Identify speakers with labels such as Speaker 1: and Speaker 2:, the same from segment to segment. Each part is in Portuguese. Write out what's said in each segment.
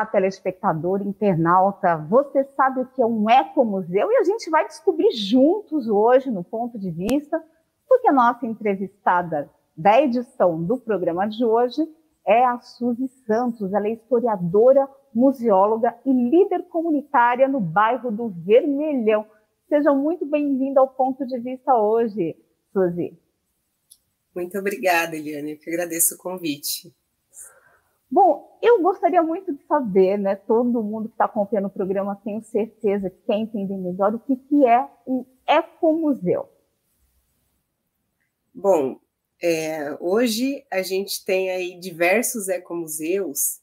Speaker 1: Olá, telespectador, internauta, você sabe o que é um ecomuseu? E a gente vai descobrir juntos hoje no Ponto de Vista, porque a nossa entrevistada da edição do programa de hoje é a Suzy Santos. Ela é historiadora, museóloga e líder comunitária no bairro do Vermelhão. Seja muito bem-vinda ao Ponto de Vista hoje, Suzy.
Speaker 2: Muito obrigada, Eliane, eu que agradeço o convite.
Speaker 1: Bom, eu gostaria muito de saber, né? Todo mundo que está acompanhando o programa, tenho certeza que quer entender melhor o que é um ecomuseu.
Speaker 2: Bom, hoje a gente tem aí diversos ecomuseus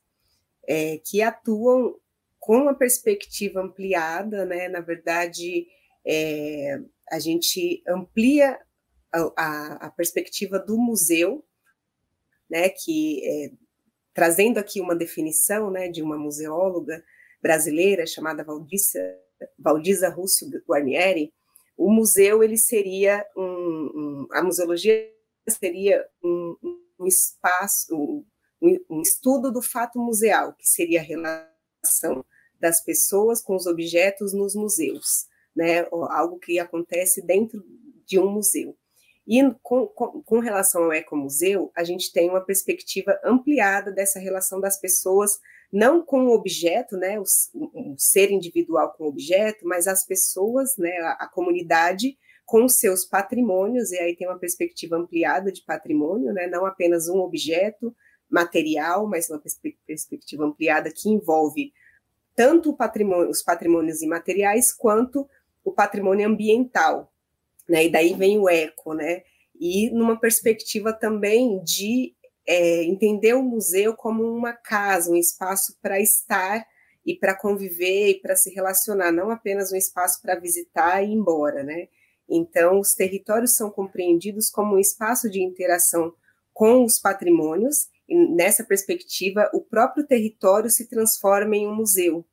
Speaker 2: que atuam com uma perspectiva ampliada, né? Na verdade, a gente amplia a perspectiva do museu, né? Trazendo aqui uma definição, né, de uma museóloga brasileira chamada Valdisa Russo Guarnieri, o museu ele seria a museologia seria um espaço, um estudo do fato museal, que seria a relação das pessoas com os objetos nos museus, né, algo que acontece dentro de um museu. E com relação ao ecomuseu, a gente tem uma perspectiva ampliada dessa relação das pessoas, não com o objeto, né, o ser individual com o objeto, mas as pessoas, né, a comunidade com os seus patrimônios, e aí tem uma perspectiva ampliada de patrimônio, né, não apenas um objeto material, mas uma perspectiva ampliada que envolve tanto os patrimônios imateriais quanto o patrimônio ambiental. Né, e daí vem o eco, né? E numa perspectiva também de entender o museu como uma casa, um espaço para estar e para conviver e para se relacionar, não apenas um espaço para visitar e ir embora, né? Então, os territórios são compreendidos como um espaço de interação com os patrimônios, e nessa perspectiva, o próprio território se transforma em um museu.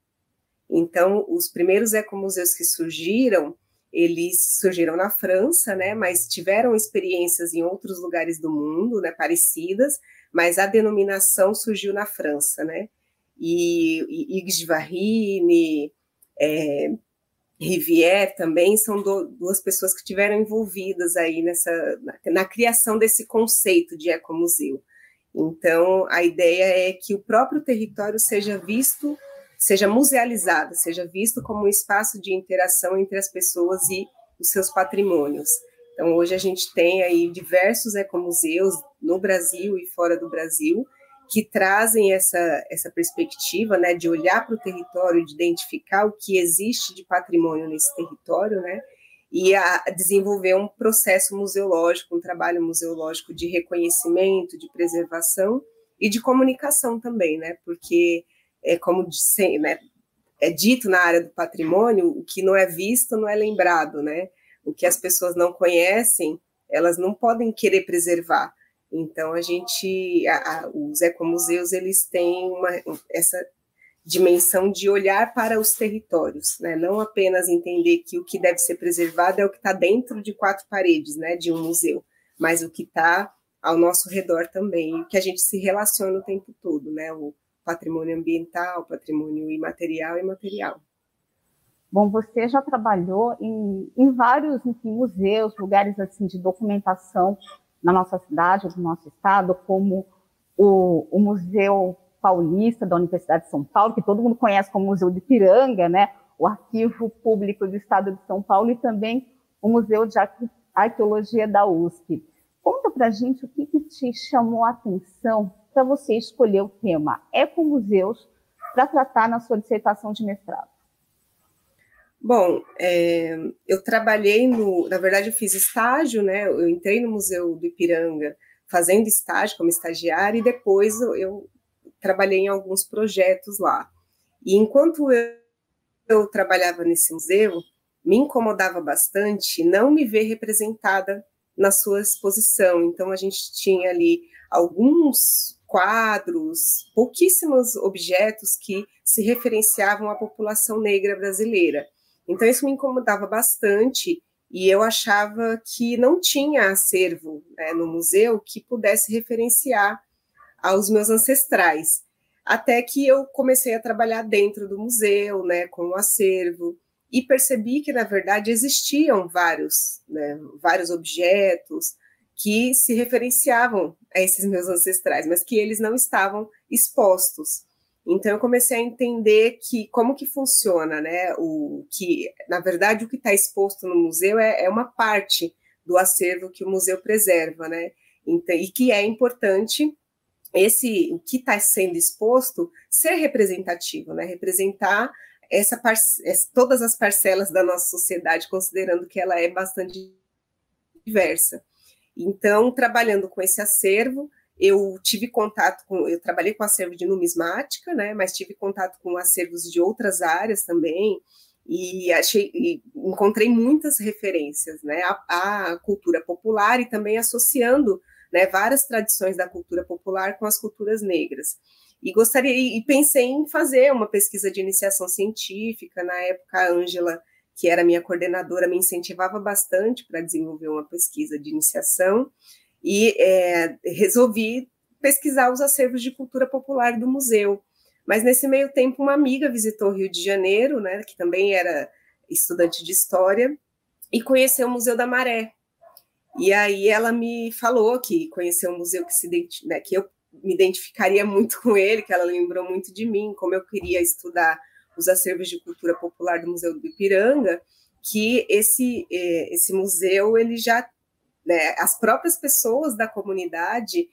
Speaker 2: Então, os primeiros ecomuseus que surgiram, eles surgiram na França, né, mas tiveram experiências em outros lugares do mundo, né, parecidas, mas a denominação surgiu na França, né, e Yves de Varine, Rivière também são duas pessoas que tiveram envolvidas aí na criação desse conceito de ecomuseu. Então, a ideia é que o próprio território seja musealizado, seja visto como um espaço de interação entre as pessoas e os seus patrimônios. Então, hoje a gente tem aí diversos ecomuseus no Brasil e fora do Brasil que trazem essa perspectiva, né, de olhar para o território, de identificar o que existe de patrimônio nesse território, né, e a desenvolver um processo museológico, um trabalho museológico de reconhecimento, de preservação e de comunicação também, né, porque como né, é dito na área do patrimônio, o que não é visto não é lembrado, né? O que as pessoas não conhecem, elas não podem querer preservar. Então, os ecomuseus, eles têm essa dimensão de olhar para os territórios, né? Não apenas entender que o que deve ser preservado é o que está dentro de quatro paredes, né, de um museu, mas o que está ao nosso redor também, o que a gente se relaciona o tempo todo, né? O patrimônio ambiental, patrimônio imaterial e material.
Speaker 1: Bom, você já trabalhou em vários, enfim, museus, lugares assim de documentação na nossa cidade, no nosso estado, como o Museu Paulista da Universidade de São Paulo, que todo mundo conhece como Museu de Ipiranga, né? O Arquivo Público do Estado de São Paulo e também o Museu de Arqueologia da USP. Conta pra gente o que te chamou a atenção para você escolher o tema ecomuseus para tratar na sua dissertação de mestrado.
Speaker 2: Bom, eu trabalhei na verdade eu fiz estágio, né? Eu entrei no Museu do Ipiranga fazendo estágio como estagiária e depois eu trabalhei em alguns projetos lá. E enquanto eu trabalhava nesse museu, me incomodava bastante não me ver representada na sua exposição. Então a gente tinha ali alguns quadros, pouquíssimos objetos que se referenciavam à população negra brasileira. Então, isso me incomodava bastante e eu achava que não tinha acervo, né, no museu que pudesse referenciar aos meus ancestrais. até que eu comecei a trabalhar dentro do museu, né, com o acervo, e percebi que, na verdade, existiam vários, né, vários objetos que se referenciavam a esses meus ancestrais, mas que eles não estavam expostos. Então, eu comecei a entender que como que funciona, né, na verdade, o que está exposto no museu é uma parte do acervo que o museu preserva, né, então, e que é importante o que está sendo exposto ser representativo, né? Representar todas as parcelas da nossa sociedade, considerando que ela é bastante diversa. Então, trabalhando com esse acervo, eu trabalhei com acervo de numismática, né? Mas tive contato com acervos de outras áreas também, e encontrei muitas referências, né, à cultura popular e também associando, né, várias tradições da cultura popular com as culturas negras. E pensei em fazer uma pesquisa de iniciação científica. Na época, a Ângela, que era minha coordenadora, me incentivava bastante para desenvolver uma pesquisa de iniciação, e resolvi pesquisar os acervos de cultura popular do museu. Mas nesse meio tempo, uma amiga visitou o Rio de Janeiro, né, que também era estudante de história, e conheceu o Museu da Maré. E aí ela me falou que conheceu um museu que eu me identificaria muito com ele, que ela lembrou muito de mim, como eu queria estudar os acervos de cultura popular do Museu do Ipiranga, que esse museu, ele já, né, as próprias pessoas da comunidade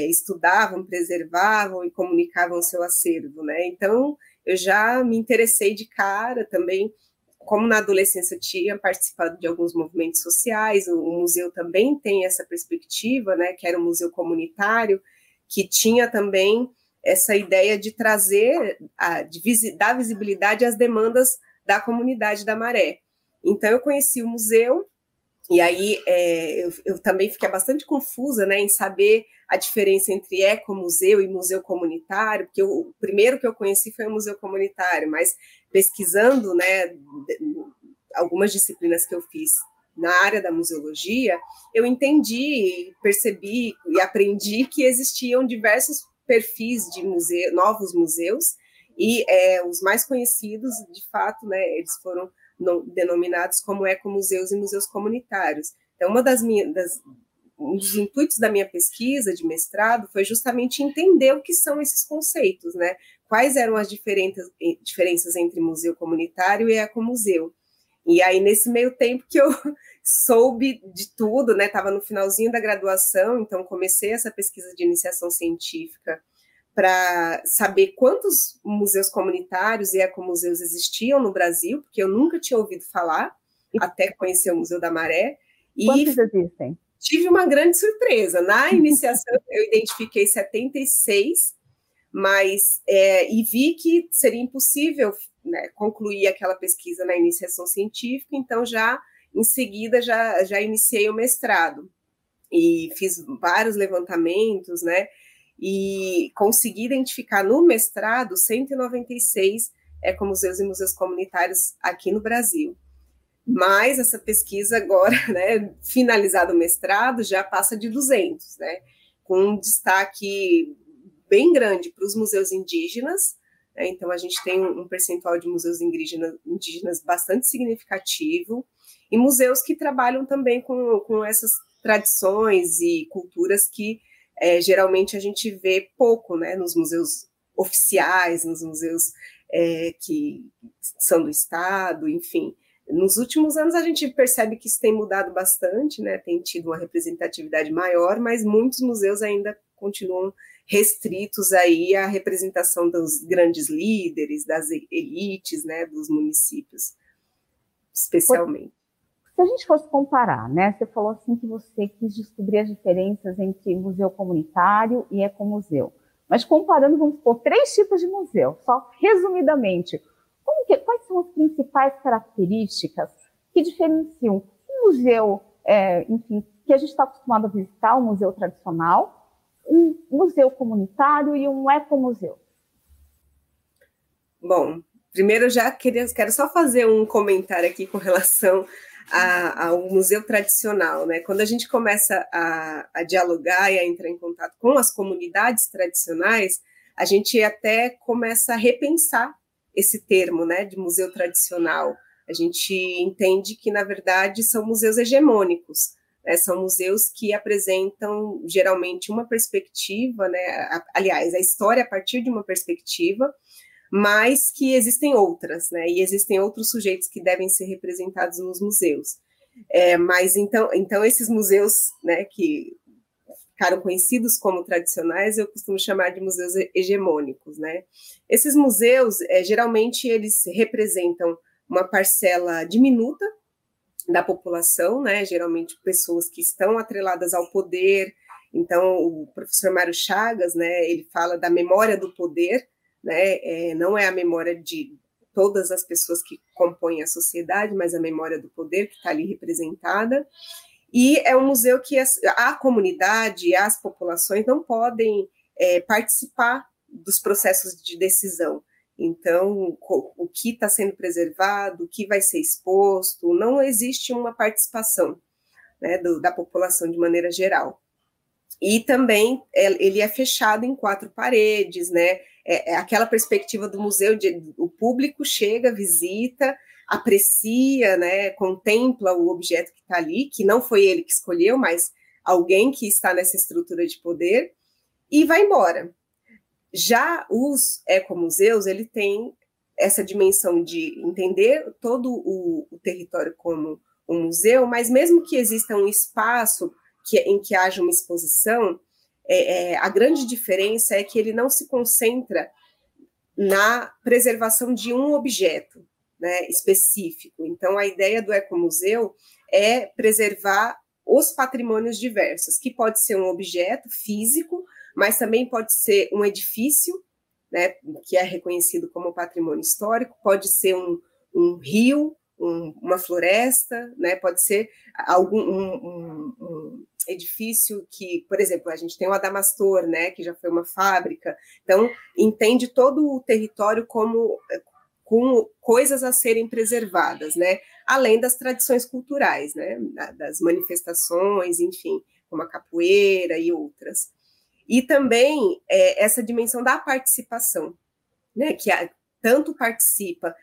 Speaker 2: estudavam, preservavam e comunicavam o seu acervo, né? Então, eu já me interessei de cara também, como na adolescência eu tinha participado de alguns movimentos sociais, o museu também tem essa perspectiva, né, que era um museu comunitário, que tinha também essa ideia de trazer, dar visibilidade às demandas da comunidade da Maré. Então, eu conheci o museu, e aí eu também fiquei bastante confusa, né, em saber a diferença entre ecomuseu e museu comunitário, porque o primeiro que eu conheci foi o museu comunitário, mas pesquisando, né, algumas disciplinas que eu fiz na área da museologia, eu entendi, percebi e aprendi que existiam diversos perfis de novos museus, e os mais conhecidos, de fato, né, eles foram denominados como ecomuseus e museus comunitários. Então, um dos intuitos da minha pesquisa de mestrado foi justamente entender o que são esses conceitos, né? Quais eram as diferenças entre museu comunitário e ecomuseu. E aí, nesse meio tempo que eu soube de tudo, né? Estava no finalzinho da graduação, então comecei essa pesquisa de iniciação científica para saber quantos museus comunitários e ecomuseus existiam no Brasil, porque eu nunca tinha ouvido falar, até conhecer o Museu da Maré.
Speaker 1: Quantos existem?
Speaker 2: Tive uma grande surpresa. Na iniciação, eu identifiquei 76, mas e vi que seria impossível, né, concluir aquela pesquisa na iniciação científica, então em seguida já iniciei o mestrado e fiz vários levantamentos, né, e consegui identificar no mestrado 196 ecomuseus e museus comunitários aqui no Brasil. Mas essa pesquisa agora, né, finalizado o mestrado, já passa de 200, né, com um destaque bem grande para os museus indígenas, né, então a gente tem um percentual de museus indígenas bastante significativo, e museus que trabalham também com essas tradições e culturas que geralmente a gente vê pouco, né, nos museus oficiais, nos museus que são do Estado, enfim. Nos últimos anos a gente percebe que isso tem mudado bastante, né, tem tido uma representatividade maior, mas muitos museus ainda continuam restritos aí à representação dos grandes líderes, das elites, né, dos municípios, especialmente.
Speaker 1: Se a gente fosse comparar, né, você falou assim que você quis descobrir as diferenças entre museu comunitário e ecomuseu, mas comparando, vamos supor, 3 tipos de museu, só resumidamente, quais são as principais características que diferenciam um museu, enfim, que a gente está acostumado a visitar, um museu tradicional, um museu comunitário e um ecomuseu?
Speaker 2: Bom, primeiro eu quero só fazer um comentário aqui com relação ao museu tradicional, né? Quando a gente começa a dialogar e a entrar em contato com as comunidades tradicionais, a gente até começa a repensar esse termo, né, de museu tradicional. A gente entende que, na verdade, são museus hegemônicos, né, são museus que apresentam, geralmente, uma perspectiva, né, aliás, a história a partir de uma perspectiva, mas que existem outras, né, e existem outros sujeitos que devem ser representados nos museus. Mas, então, esses museus, né, que ficaram conhecidos como tradicionais, eu costumo chamar de museus hegemônicos, né? Esses museus, geralmente, eles representam uma parcela diminuta da população, né? Geralmente pessoas que estão atreladas ao poder. Então, o professor Mário Chagas, né, ele fala da memória do poder, né? Não é a memória de todas as pessoas que compõem a sociedade, mas a memória do poder que está ali representada. E é um museu que a comunidade, as populações não podem participar dos processos de decisão. Então, o que está sendo preservado, o que vai ser exposto, não existe uma participação, né, da população de maneira geral. E também ele é fechado em 4 paredes, né? Aquela perspectiva do museu, o público chega, visita, aprecia, né, contempla o objeto que está ali, que não foi ele que escolheu, mas alguém que está nessa estrutura de poder, e vai embora. Já os ecomuseus, ele tem essa dimensão de entender todo o território como um museu, mas mesmo que exista um espaço em que haja uma exposição, a grande diferença é que ele não se concentra na preservação de um objeto, né, específico. Então, a ideia do ecomuseu é preservar os patrimônios diversos, que pode ser um objeto físico, mas também pode ser um edifício, né, que é reconhecido como patrimônio histórico, pode ser um rio, uma floresta, né, pode ser um edifício que, por exemplo, a gente tem o Adamastor, né, que já foi uma fábrica, então entende todo o território como com coisas a serem preservadas, né, além das tradições culturais, né, das manifestações, enfim, como a capoeira e outras. E também essa dimensão da participação, né, que tanto participa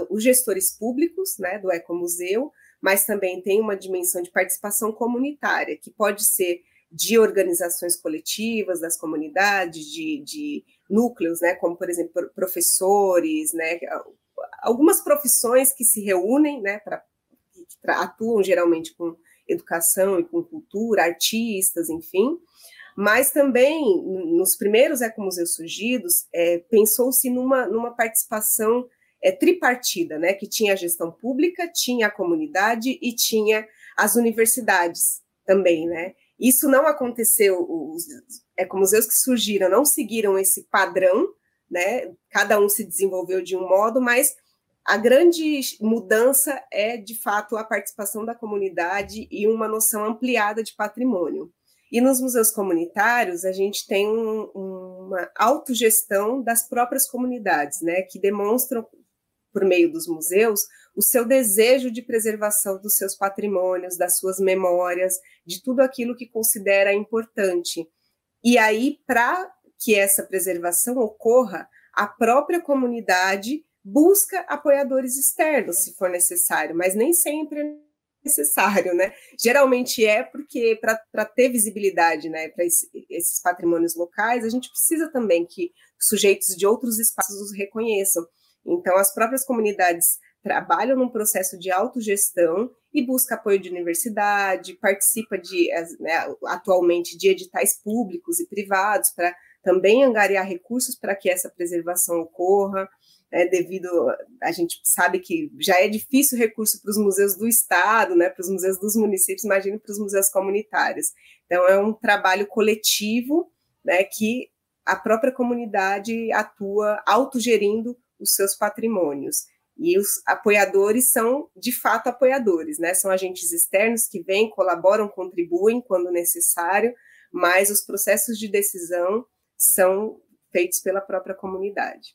Speaker 2: os gestores públicos, né, do ecomuseu, mas também tem uma dimensão de participação comunitária, que pode ser de organizações coletivas, das comunidades, de núcleos, né, como, por exemplo, professores, né, algumas profissões que se reúnem, né, que atuam geralmente com educação e com cultura, artistas, enfim, mas também, nos primeiros ecomuseus surgidos, pensou-se numa participação tripartida, né, que tinha a gestão pública, tinha a comunidade e tinha as universidades também, né. Isso não aconteceu, os ecomuseus que surgiram não seguiram esse padrão, né, cada um se desenvolveu de um modo, mas a grande mudança é, de fato, a participação da comunidade e uma noção ampliada de patrimônio. E nos museus comunitários, a gente tem uma autogestão das próprias comunidades, né, que demonstram, por meio dos museus, o seu desejo de preservação dos seus patrimônios, das suas memórias, de tudo aquilo que considera importante. E aí, para que essa preservação ocorra, a própria comunidade busca apoiadores externos, se for necessário, mas nem sempre é necessário, né? Geralmente porque para ter visibilidade, né, para esses patrimônios locais, a gente precisa também que sujeitos de outros espaços os reconheçam. Então, as próprias comunidades trabalham num processo de autogestão e busca apoio de universidade, participa atualmente de editais públicos e privados para também angariar recursos para que essa preservação ocorra, devido, a gente sabe que já é difícil recurso para os museus do estado, né, para os museus dos municípios, imagine para os museus comunitários. Então, é um trabalho coletivo, né, que a própria comunidade atua autogerindo os seus patrimônios. E os apoiadores são, de fato, apoiadores, né? São agentes externos que vêm, colaboram, contribuem quando necessário, mas os processos de decisão são feitos pela própria comunidade.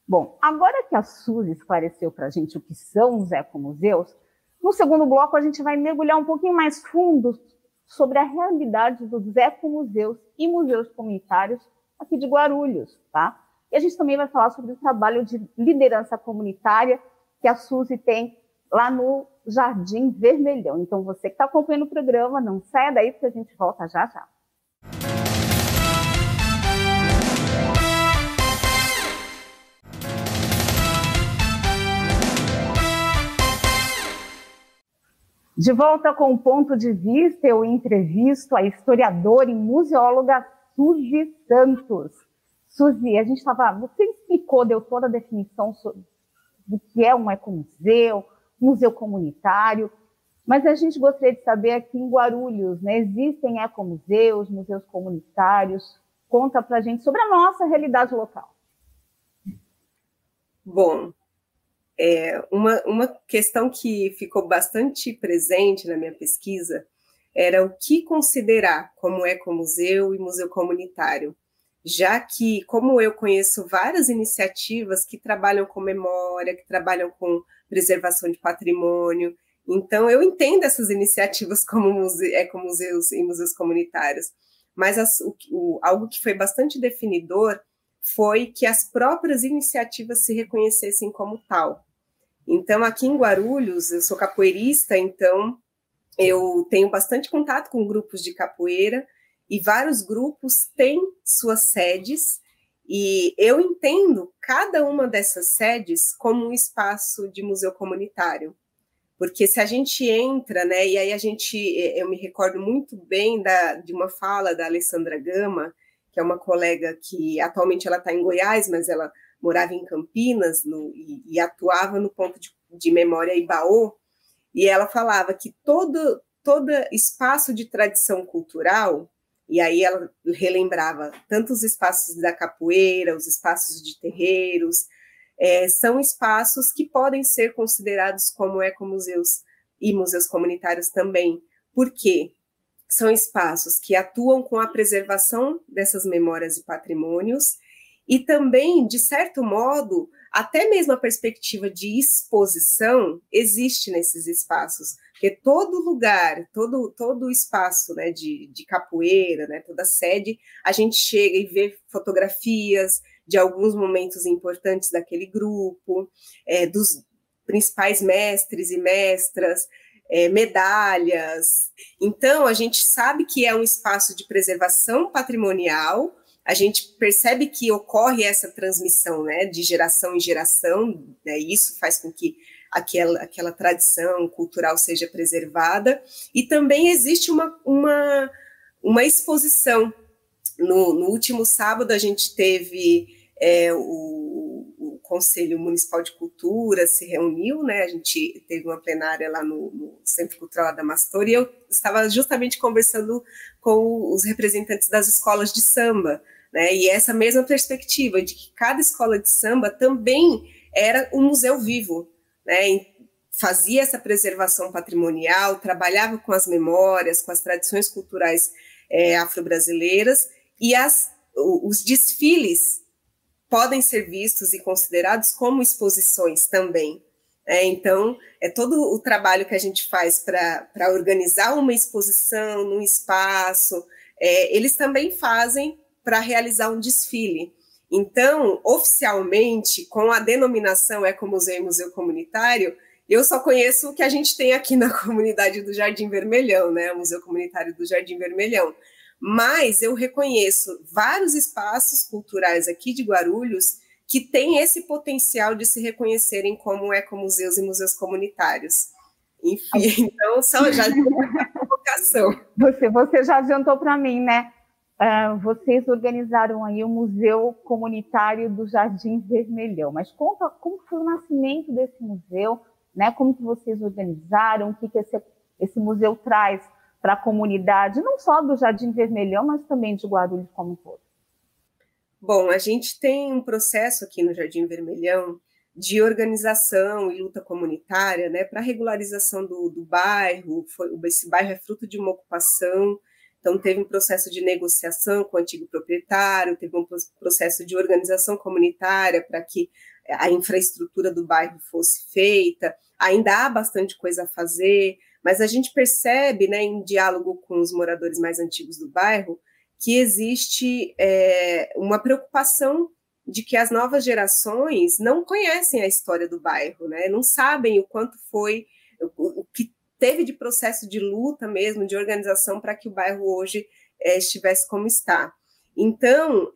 Speaker 1: Bom, agora que a Suzy esclareceu para a gente o que são os ecomuseus, no segundo bloco a gente vai mergulhar um pouquinho mais fundo sobre a realidade dos ecomuseus e museus comunitários aqui de Guarulhos, tá? E a gente também vai falar sobre o trabalho de liderança comunitária que a Suzy tem lá no Jardim Vermelhão. Então, você que está acompanhando o programa, não saia daí, porque a gente volta já já. De volta com o Ponto de Vista, eu entrevisto a historiadora e museóloga Suzy Santos. Suzy, você explicou, deu toda a definição do que é um ecomuseu, museu comunitário, mas a gente gostaria de saber aqui em Guarulhos, né, existem ecomuseus, museus comunitários? Conta pra gente sobre a nossa realidade local.
Speaker 2: Bom, uma questão que ficou bastante presente na minha pesquisa era o que considerar como ecomuseu e museu comunitário, já que, como eu conheço várias iniciativas que trabalham com memória, que trabalham com preservação de patrimônio, então eu entendo essas iniciativas como ecomuseus e museus comunitários, mas algo que foi bastante definidor foi que as próprias iniciativas se reconhecessem como tal. Então, aqui em Guarulhos, eu sou capoeirista, então eu tenho bastante contato com grupos de capoeira, e vários grupos têm suas sedes, e eu entendo cada uma dessas sedes como um espaço de museu comunitário. Porque se a gente entra, né, e aí eu me recordo muito bem de uma fala da Alessandra Gama, que é uma colega que atualmente ela está em Goiás, mas ela morava em Campinas e atuava no ponto de memória Ibaô, e ela falava que todo espaço de tradição cultural, e aí ela relembrava tanto os espaços da capoeira, os espaços de terreiros, são espaços que podem ser considerados como ecomuseus e museus comunitários também. Por quê? São espaços que atuam com a preservação dessas memórias e patrimônios e também, de certo modo, até mesmo a perspectiva de exposição existe nesses espaços, porque todo lugar, todo espaço, né, de capoeira, né, toda sede, a gente chega e vê fotografias de alguns momentos importantes daquele grupo, dos principais mestres e mestras, medalhas. Então, a gente sabe que é um espaço de preservação patrimonial, a gente percebe que ocorre essa transmissão, né, de geração em geração, né, e isso faz com que aquela tradição cultural seja preservada, e também existe uma exposição. No último sábado, a gente teve o Conselho Municipal de Cultura se reuniu, né? A gente teve uma plenária lá no Centro Cultural Adamastor, e eu estava justamente conversando com os representantes das escolas de samba, né? E essa mesma perspectiva de que cada escola de samba também era um museu vivo, né? Fazia essa preservação patrimonial, trabalhava com as memórias, com as tradições culturais afro-brasileiras, e os desfiles podem ser vistos e considerados como exposições também. Então, todo o trabalho que a gente faz para organizar uma exposição num espaço, eles também fazem para realizar um desfile. Então, oficialmente, com a denominação Ecomuseu e Museu Comunitário, eu só conheço o que a gente tem aqui na comunidade do Jardim Vermelhão, né? O Museu Comunitário do Jardim Vermelhão. Mas eu reconheço vários espaços culturais aqui de Guarulhos que têm esse potencial de se reconhecerem como ecomuseus e museus comunitários. Enfim, então, só já uma vocação.
Speaker 1: Você já adiantou para mim, né? Vocês organizaram aí o Museu Comunitário do Jardim Vermelhão, mas conta como foi o nascimento desse museu, né? Como que vocês organizaram, o que esse museu traz para a comunidade, não só do Jardim Vermelhão, mas também de Guarulhos como um todo?
Speaker 2: Bom, a gente tem um processo aqui no Jardim Vermelhão de organização e luta comunitária, né, para a regularização do bairro. Esse bairro é fruto de uma ocupação, então teve um processo de negociação com o antigo proprietário, teve um processo de organização comunitária para que a infraestrutura do bairro fosse feita. Ainda há bastante coisa a fazer, mas a gente percebe, né, em diálogo com os moradores mais antigos do bairro, que existe uma preocupação de que as novas gerações não conhecem a história do bairro, né? Não sabem o quanto foi, o que teve de processo de luta mesmo, de organização para que o bairro hoje estivesse como está. Então,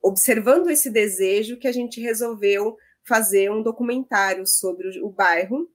Speaker 2: observando esse desejo, que a gente resolveu fazer um documentário sobre o bairro,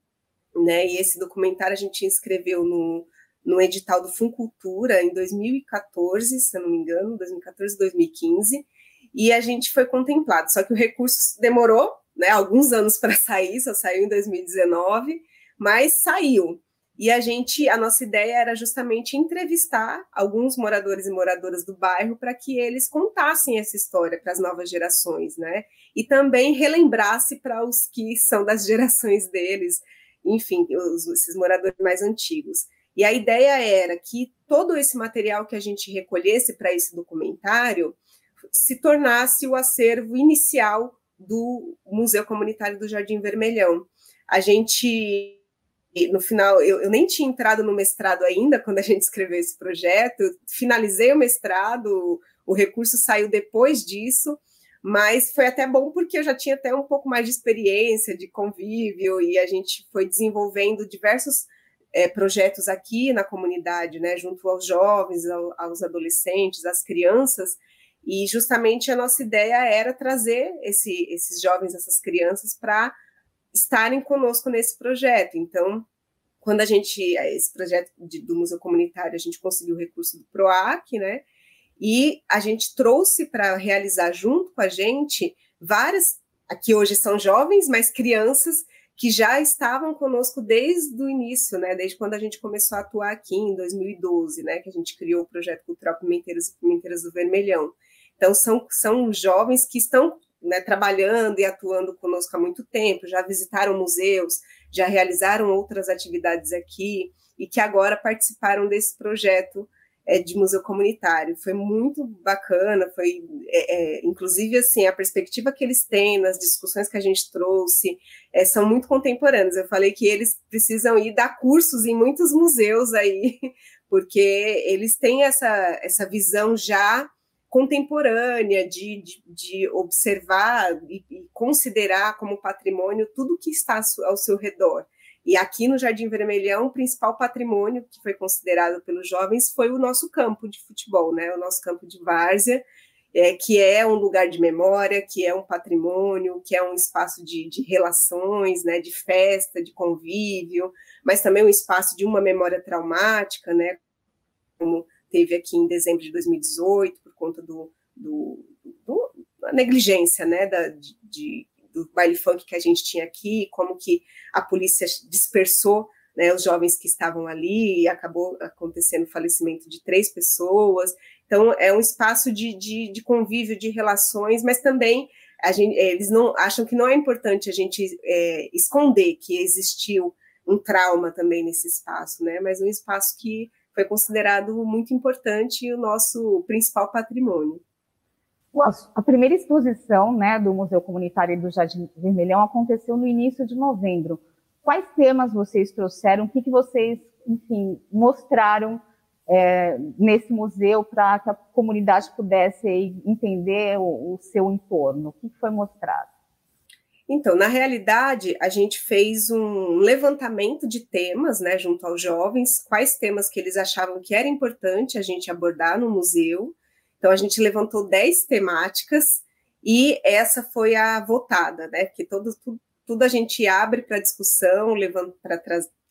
Speaker 2: né? E esse documentário a gente inscreveu no edital do Funcultura em 2014, se eu não me engano, 2014, 2015, e a gente foi contemplado. Só que o recurso demorou, né, alguns anos para sair, só saiu em 2019, mas saiu. E a nossa ideia era justamente entrevistar alguns moradores e moradoras do bairro para que eles contassem essa história para as novas gerações, né? E também relembrasse para os que são das gerações deles, enfim, esses moradores mais antigos. E a ideia era que todo esse material que a gente recolhesse para esse documentário se tornasse o acervo inicial do Museu Comunitário do Jardim Vermelhão. A gente, no final, eu nem tinha entrado no mestrado ainda quando a gente escreveu esse projeto, eu finalizei o mestrado, o recurso saiu depois disso, mas foi até bom porque eu já tinha até um pouco mais de experiência, de convívio, e a gente foi desenvolvendo diversos projetos aqui na comunidade, né, junto aos jovens, aos adolescentes, às crianças, e justamente a nossa ideia era trazer esses jovens, essas crianças, para estarem conosco nesse projeto. Então, quando esse projeto do Museu Comunitário, a gente conseguiu o recurso do PROAC, né, e a gente trouxe para realizar junto com a gente várias, aqui hoje são jovens, mas crianças que já estavam conosco desde o início, né, desde quando a gente começou a atuar aqui em 2012, né, que a gente criou o projeto Cultural Pimenteiros e Pimenteiras do Vermelhão. Então, são jovens que estão, né, trabalhando e atuando conosco há muito tempo, já visitaram museus, já realizaram outras atividades aqui e que agora participaram desse projeto de museu comunitário. Foi muito bacana, foi, inclusive, assim, a perspectiva que eles têm nas discussões que a gente trouxe são muito contemporâneas. Eu falei que eles precisam ir dar cursos em muitos museus aí, porque eles têm essa visão já contemporânea de observar e considerar como patrimônio tudo que está ao seu redor. E aqui no Jardim Vermelhão, o principal patrimônio que foi considerado pelos jovens foi o nosso campo de futebol, né? O nosso campo de várzea, que é um lugar de memória, que é um patrimônio, que é um espaço de relações, né? De festa, de convívio, mas também um espaço de uma memória traumática, né? Como teve aqui em dezembro de 2018, por conta da negligência, né? Do baile funk que a gente tinha aqui, como que a polícia dispersou, né, os jovens que estavam ali, e acabou acontecendo o falecimento de 3 pessoas. Então, é um espaço de convívio, de relações, mas também eles não acham que não é importante a gente esconder que existiu um trauma também nesse espaço, né, mas um espaço que foi considerado muito importante e o nosso principal patrimônio.
Speaker 1: A primeira exposição, né, do Museu Comunitário do Jardim Vermelhão aconteceu no início de novembro. Quais temas vocês trouxeram? O que vocês, enfim, mostraram nesse museu para que a comunidade pudesse entender o seu entorno? O que foi mostrado?
Speaker 2: Então, na realidade, a gente fez um levantamento de temas, né, junto aos jovens, quais temas que eles achavam que era importante a gente abordar no museu. Então, a gente levantou 10 temáticas e essa foi a votada, né? Porque tudo a gente abre para discussão, para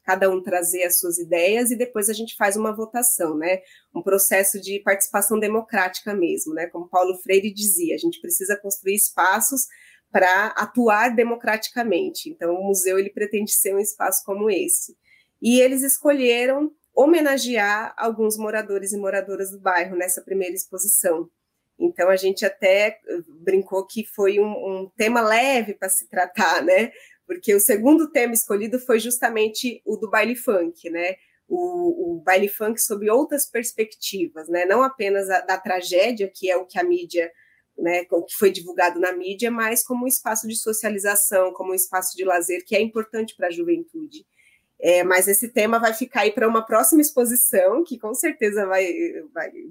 Speaker 2: cada um trazer as suas ideias e depois a gente faz uma votação, né? Um processo de participação democrática mesmo, né? Como Paulo Freire dizia, a gente precisa construir espaços para atuar democraticamente. Então, o museu ele pretende ser um espaço como esse. E eles escolheram homenagear alguns moradores e moradoras do bairro nessa primeira exposição. Então, a gente até brincou que foi um tema leve para se tratar, né? Porque o segundo tema escolhido foi justamente o do baile funk, né? O baile funk sob outras perspectivas, né? Não apenas da tragédia, que é o que a mídia, né, o que foi divulgado na mídia, mas como um espaço de socialização, como um espaço de lazer, que é importante para a juventude. Mas esse tema vai ficar aí para uma próxima exposição, que com certeza vai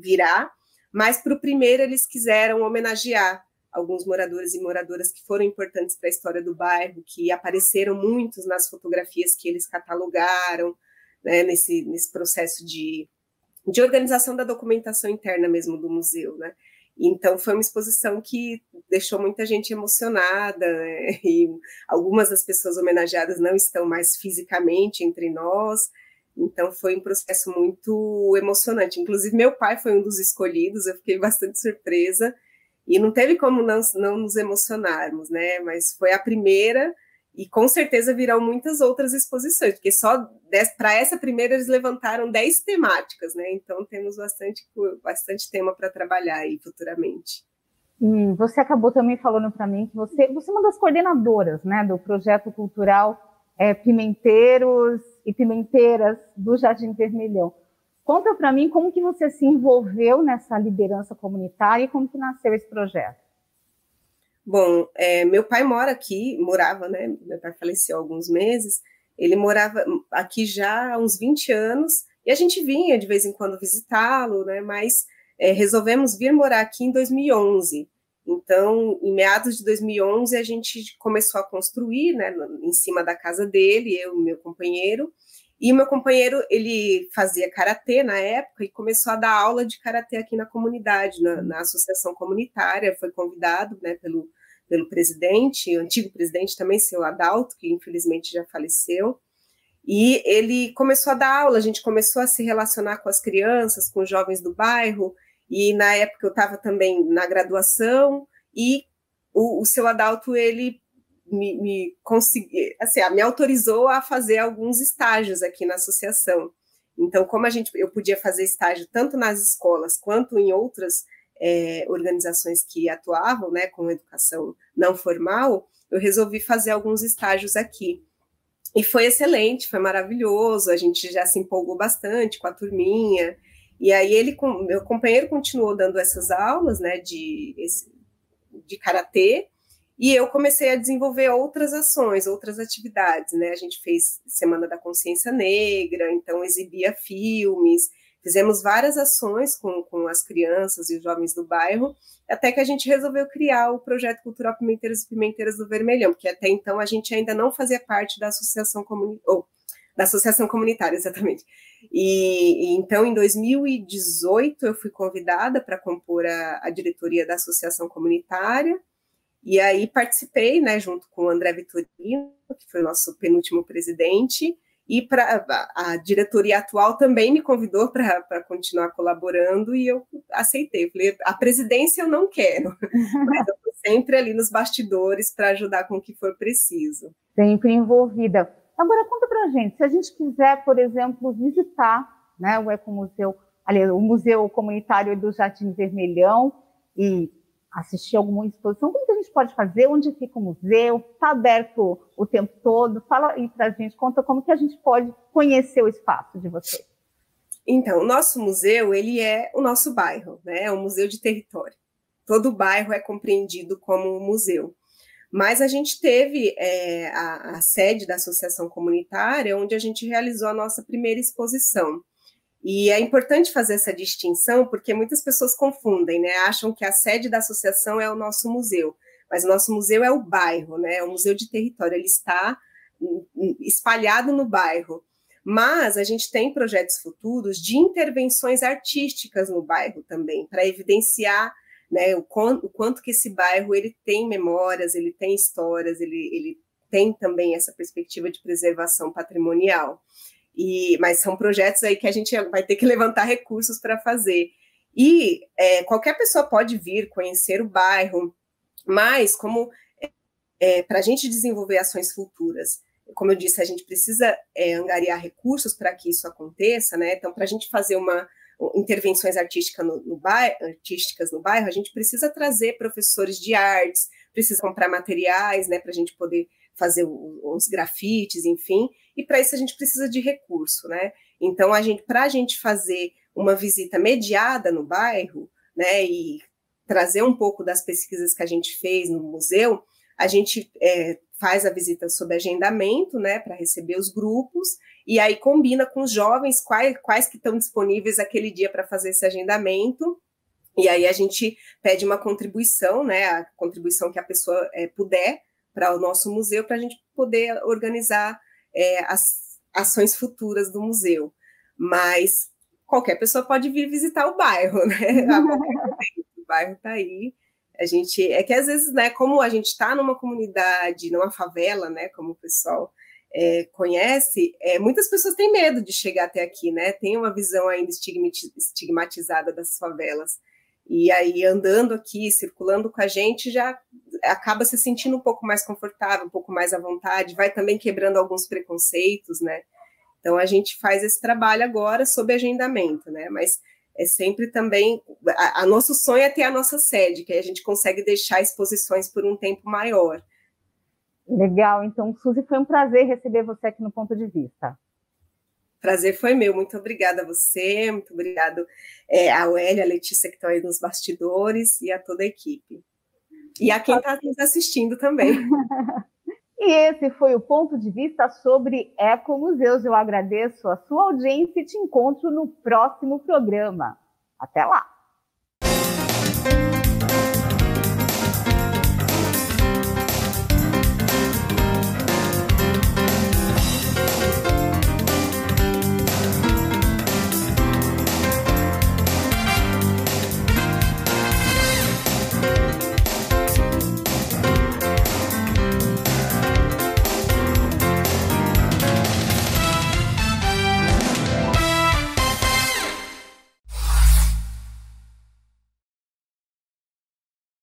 Speaker 2: virar, mas para o primeiro eles quiseram homenagear alguns moradores e moradoras que foram importantes para a história do bairro, que apareceram muitos nas fotografias que eles catalogaram, né, nesse processo de organização da documentação interna mesmo do museu, né? Então, foi uma exposição que deixou muita gente emocionada, né? E algumas das pessoas homenageadas não estão mais fisicamente entre nós, então foi um processo muito emocionante. Inclusive, meu pai foi um dos escolhidos, eu fiquei bastante surpresa, e não teve como não nos emocionarmos, né? Mas foi a primeira, e com certeza virão muitas outras exposições, porque só para essa primeira eles levantaram 10 temáticas, né? Então temos bastante tema para trabalhar aí futuramente.
Speaker 1: E você acabou também falando para mim que você é uma das coordenadoras, né, do projeto cultural Pimenteiros e Pimenteiras do Jardim Vermelhão. Conta para mim como que você se envolveu nessa liderança comunitária e como que nasceu esse projeto.
Speaker 2: Bom, meu pai morava, né? Meu pai faleceu há alguns meses, ele morava aqui já há uns 20 anos, e a gente vinha de vez em quando visitá-lo, né? Mas resolvemos vir morar aqui em 2011. Então, em meados de 2011, a gente começou a construir, né, em cima da casa dele, eu e meu companheiro. E o meu companheiro, ele fazia karatê na época e começou a dar aula de karatê aqui na comunidade, na associação comunitária. Foi convidado, né, pelo presidente, antigo presidente também, seu Adalto, que infelizmente já faleceu. E ele começou a dar aula, a gente começou a se relacionar com as crianças, com os jovens do bairro. E na época eu estava também na graduação, e o seu Adalto, ele me autorizou a fazer alguns estágios aqui na associação. Então, como eu podia fazer estágio tanto nas escolas quanto em outras organizações que atuavam, né, com educação não formal, eu resolvi fazer alguns estágios aqui. E foi excelente, foi maravilhoso, a gente já se empolgou bastante com a turminha. E aí meu companheiro continuou dando essas aulas, né, de karatê, e eu comecei a desenvolver outras ações, outras atividades, né? A gente fez Semana da Consciência Negra, então exibia filmes, fizemos várias ações com as crianças e os jovens do bairro, até que a gente resolveu criar o projeto cultural Pimenteiros e Pimenteiras do Vermelhão, porque até então a gente ainda não fazia parte da associação comunitária, exatamente. E então, em 2018, eu fui convidada para compor a diretoria da associação comunitária, e aí participei, né, junto com o André Vitorino, que foi o nosso penúltimo presidente, e a diretoria atual também me convidou para continuar colaborando, e eu aceitei. Falei, a presidência eu não quero, mas eu estou sempre ali nos bastidores para ajudar com o que for preciso.
Speaker 1: Sempre envolvida. Agora, conta para a gente, se a gente quiser, por exemplo, visitar, né, o Ecomuseu, aliás, o Museu Comunitário do Jardim Vermelhão, e assistir alguma exposição, como que a gente pode fazer? Onde fica o museu? Está aberto o tempo todo? Fala aí para a gente, conta como que a gente pode conhecer o espaço de vocês.
Speaker 2: Então, o nosso museu, ele é o nosso bairro, né? É um museu de território. Todo bairro é compreendido como museu. Mas a gente teve a sede da Associação Comunitária, onde a gente realizou a nossa primeira exposição. E é importante fazer essa distinção, porque muitas pessoas confundem, né? Acham que a sede da associação é o nosso museu, mas o nosso museu é o bairro, né? É o museu de território, ele está espalhado no bairro. Mas a gente tem projetos futuros de intervenções artísticas no bairro também, para evidenciar, né, o quanto que esse bairro ele tem memórias, ele tem histórias, ele tem também essa perspectiva de preservação patrimonial. Mas são projetos aí que a gente vai ter que levantar recursos para fazer. E qualquer pessoa pode vir conhecer o bairro, mas como para a gente desenvolver ações futuras, como eu disse, a gente precisa angariar recursos para que isso aconteça, né? Então, para a gente fazer intervenções artísticas no bairro, a gente precisa trazer professores de artes, precisa comprar materiais, né, para a gente poder fazer uns grafites, enfim, e para isso a gente precisa de recurso, né? Então, para a gente fazer uma visita mediada no bairro, né, e trazer um pouco das pesquisas que a gente fez no museu, a gente faz a visita sob agendamento, né, para receber os grupos, e aí combina com os jovens quais que estão disponíveis aquele dia para fazer esse agendamento, E aí a gente pede uma contribuição, né, a contribuição que a pessoa puder para o nosso museu, para a gente poder organizar as ações futuras do museu. Mas qualquer pessoa pode vir visitar o bairro, né? A qualquer momento, o bairro está aí. A gente é que às vezes, né, como a gente está numa comunidade, numa favela, né, como o pessoal conhece, muitas pessoas têm medo de chegar até aqui, né? Tem uma visão ainda estigmatizada das favelas. E aí, andando aqui, circulando com a gente, já acaba se sentindo um pouco mais confortável, um pouco mais à vontade, vai também quebrando alguns preconceitos, né? Então, a gente faz esse trabalho agora sob agendamento, né? Mas é sempre também... A nosso sonho é ter a nossa sede, que aí a gente consegue deixar exposições por um tempo maior.
Speaker 1: Legal. Então, Suzy, foi um prazer receber você aqui no Ponto de Vista.
Speaker 2: Prazer foi meu, muito obrigada a você, muito obrigado a Uélia, a Letícia, que estão aí nos bastidores, e a toda a equipe. E a quem está nos assistindo também.
Speaker 1: E esse foi o Ponto de Vista sobre ecomuseus. Eu agradeço a sua audiência e te encontro no próximo programa. Até lá!